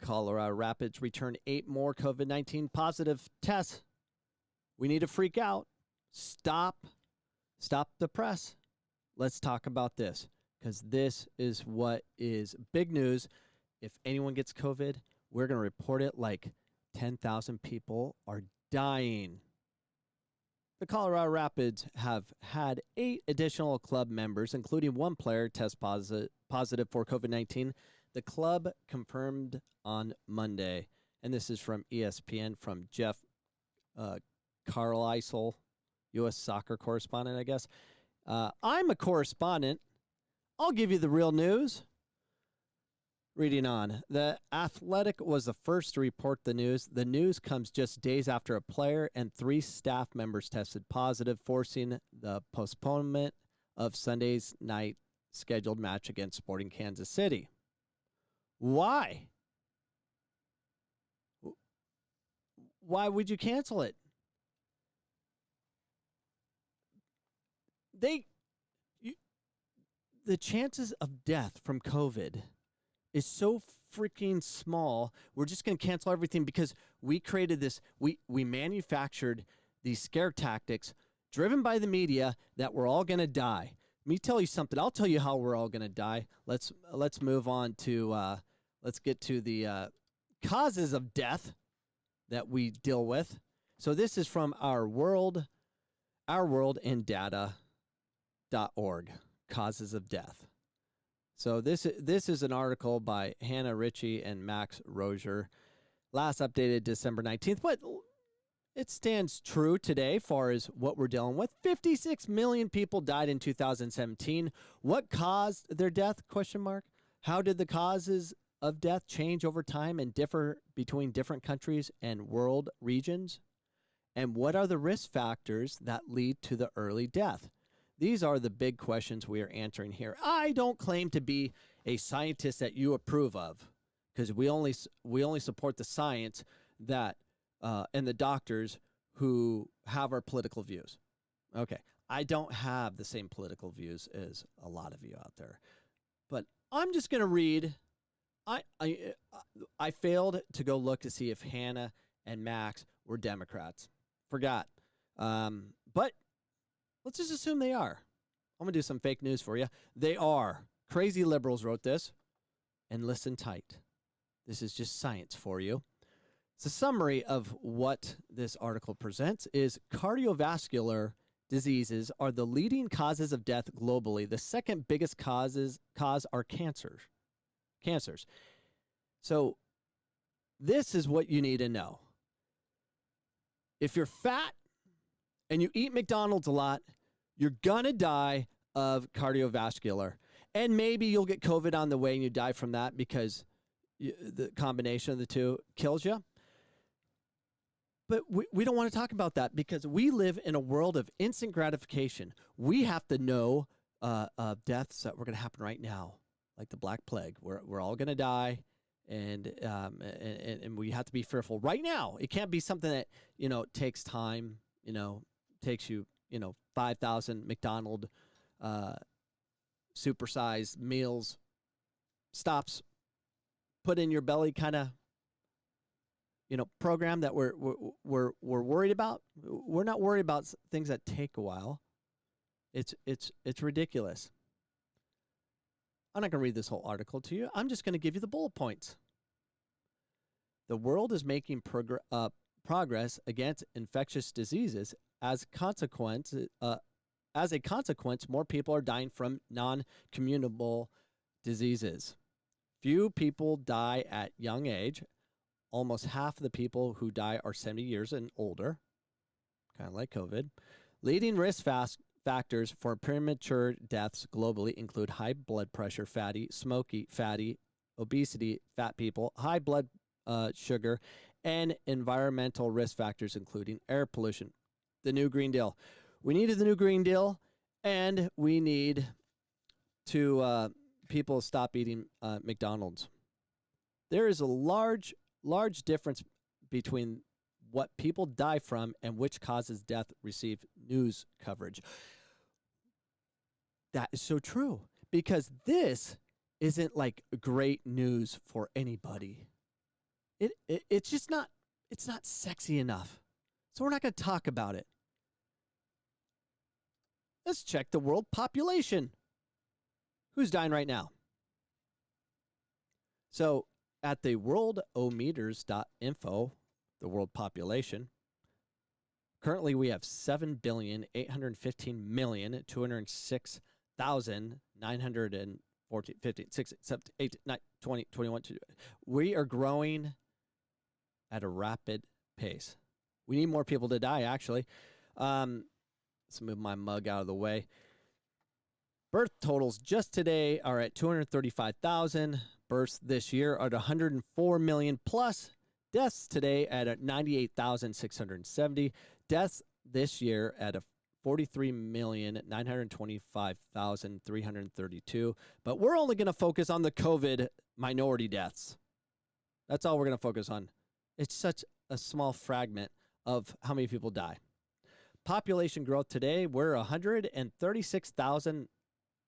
Colorado Rapids returned 8 more COVID-19 positive tests. We need to freak out. Stop the press. Let's talk about this, because this is what is big news. If anyone gets COVID, we're going to report it like 10,000 people are dying. The Colorado Rapids have had 8 additional club members, including 1 player, test positive for COVID-19. The club confirmed on Monday, and this is from ESPN, from Jeff Carlisle, U.S. soccer correspondent, I guess. I'm a correspondent. I'll give you the real news. Reading on. The Athletic was the first to report the news. The news comes just days after a player and 3 staff members tested positive, forcing the postponement of Sunday's night scheduled match against Sporting Kansas City. Why? Why would you cancel it? The chances of death from COVID is so freaking small. We're just going to cancel everything because we created this. We manufactured these scare tactics driven by the media that we're all going to die. Let me tell you something. I'll tell you how we're all going to die. Let's move on to let's get to the causes of death that we deal with. So this is from ourworldindata.org, causes of death. So this is an article by Hannah Ritchie and Max Rozier, last updated December 19th, but it stands true today far as what we're dealing with. 56 million people died in 2017. What caused their death? ? How did the causes of death change over time and differ between different countries and world regions? And what are the risk factors that lead to the early death? These are the big questions we are answering here. I don't claim to be a scientist that you approve of, because we only support the science that and the doctors who have our political views. Okay, I don't have the same political views as a lot of you out there, but I'm just going to read. I failed to go look to see if Hannah and Max were Democrats. Forgot, but. Let's just assume they are. I'm going to do some fake news for you. They are. Crazy liberals wrote this. And listen tight. This is just science for you. It's a summary of what this article presents is cardiovascular diseases are the leading causes of death globally. The second biggest cause are cancers. So this is what you need to know. If you're fat, and you eat McDonald's a lot, you're going to die of cardiovascular. And maybe you'll get COVID on the way and you die from that because the combination of the two kills you. But we don't want to talk about that because we live in a world of instant gratification. We have to know of deaths that were going to happen right now, like the Black Plague. We're all going to die, and we have to be fearful right now. It can't be something that takes time, takes you, 5,000 McDonald's supersized meals, stops, put in your belly kind of, program that we're worried about. We're not worried about things that take a while. It's ridiculous. I'm not going to read this whole article to you. I'm just going to give you the bullet points. The world is making progress against infectious diseases. As a consequence, more people are dying from non-communicable diseases. Few people die at young age. Almost half of the people who die are 70 years and older, kind of like COVID. Leading risk factors for premature deaths globally include high blood pressure, fatty, obesity, fat people, high blood sugar, and environmental risk factors including air pollution. The new Green Deal. We needed the new Green Deal, and we need to people stop eating McDonald's. There is a large difference between what people die from and which causes death receive news coverage. That is so true, because this isn't like great news for anybody. It's just not, it's not sexy enough. So we're not going to talk about it. Let's check the world population. Who's dying right now? So at the worldometers.info, the world population, currently we have 7,815,206,914, We are growing at a rapid pace. We need more people to die, actually. Let's move my mug out of the way. Birth totals just today are at 235,000. Births this year are at 104 million plus. Deaths today at 98,670. Deaths this year at a 43,925,332. But we're only going to focus on the COVID minority deaths. That's all we're going to focus on. It's such a small fragment of how many people die. Population growth today, we're 136,000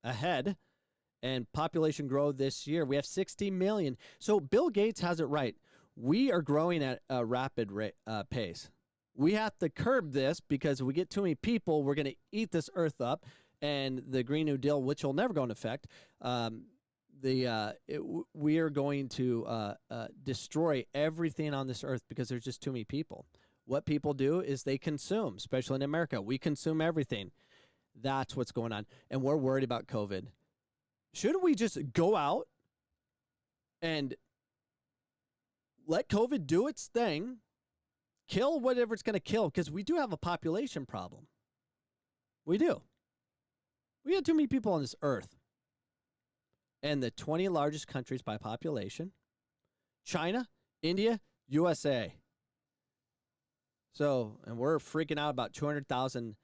ahead. And population growth this year, we have 60 million. So Bill Gates has it right. We are growing at a rapid pace. We have to curb this because if we get too many people, we're going to eat this earth up. And the Green New Deal, which will never go into effect, we are going to destroy everything on this earth because there's just too many people. What people do is they consume, especially in America. We consume everything. That's what's going on. And we're worried about COVID. Shouldn't we just go out and let COVID do its thing, kill whatever it's going to kill? Because we do have a population problem. We do. We have too many people on this earth. And the 20 largest countries by population, China, India, USA. So, and we're freaking out about 200,000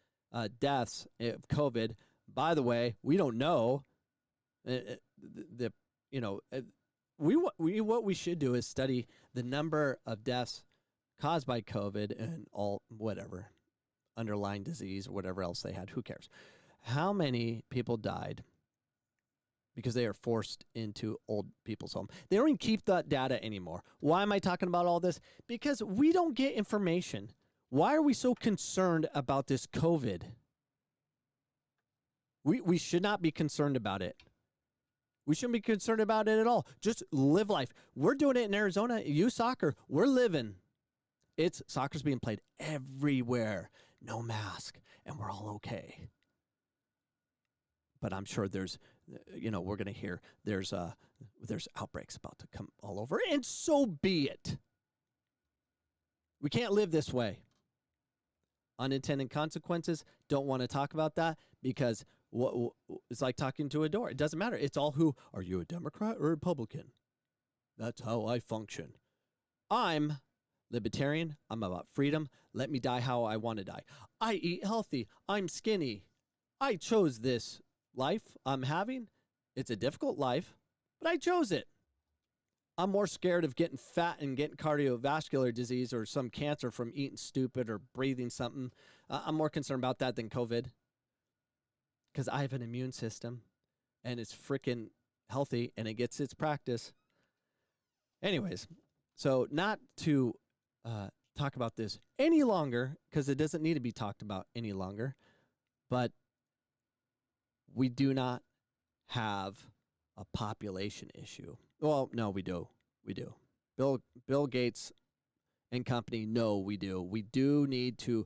deaths of COVID. By the way, we don't know. What we should do is study the number of deaths caused by COVID and all whatever underlying disease or whatever else they had. Who cares? How many people died because they are forced into old people's home? They don't even keep that data anymore. Why am I talking about all this? Because we don't get information. Why are we so concerned about this COVID? We should not be concerned about it. We shouldn't be concerned about it at all. Just live life. We're doing it in Arizona. Youth soccer, we're living. Soccer's being played everywhere. No mask, and we're all okay. But I'm sure there's, we're going to hear there's outbreaks about to come all over, and so be it. We can't live this way. Unintended consequences, don't want to talk about that because it's like talking to a door. It doesn't matter. It's all who, are you a Democrat or a Republican? That's how I function. I'm libertarian. I'm about freedom. Let me die how I want to die. I eat healthy. I'm skinny. I chose this life I'm having. It's a difficult life, but I chose it. I'm more scared of getting fat and getting cardiovascular disease or some cancer from eating stupid or breathing something. I'm more concerned about that than COVID because I have an immune system and it's freaking healthy and it gets its practice. Anyways, so not to talk about this any longer because it doesn't need to be talked about any longer, but we do not have a population issue. Well, no, we do. We do. Bill Gates and company, no, we do. We do need to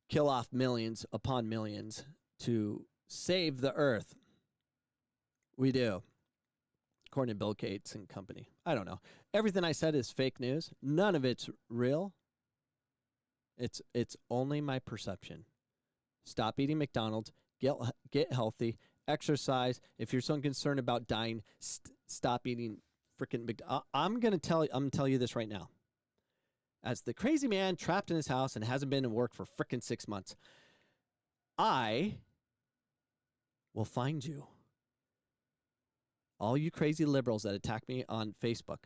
kill off millions upon millions to save the earth. We do. According to Bill Gates and company. I don't know. Everything I said is fake news. None of it's real. It's only my perception. Stop eating McDonald's. Get healthy. Exercise. If you're so concerned about dying, stop eating freaking McDonald's. I'm gonna tell you this right now. As the crazy man trapped in his house and hasn't been to work for freaking 6 months, I will find you. All you crazy liberals that attack me on Facebook.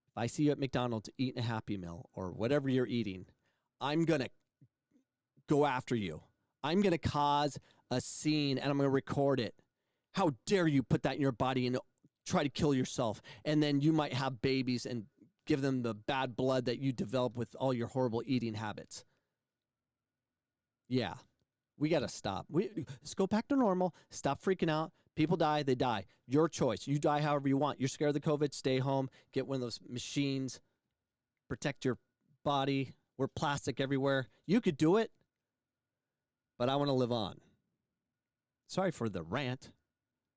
If I see you at McDonald's eating a Happy Meal or whatever you're eating, I'm gonna go after you. I'm gonna cause a scene and I'm going to record it. How dare you put that in your body and try to kill yourself? And then you might have babies and give them the bad blood that you develop with all your horrible eating habits. Yeah, we got to stop. Let's go back to normal. Stop freaking out. People die, they die. Your choice. You die however you want. You're scared of the COVID, stay home. Get one of those machines. Protect your body. Wear plastic everywhere. You could do it, but I want to live on. Sorry for the rant.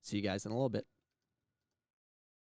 See you guys in a little bit.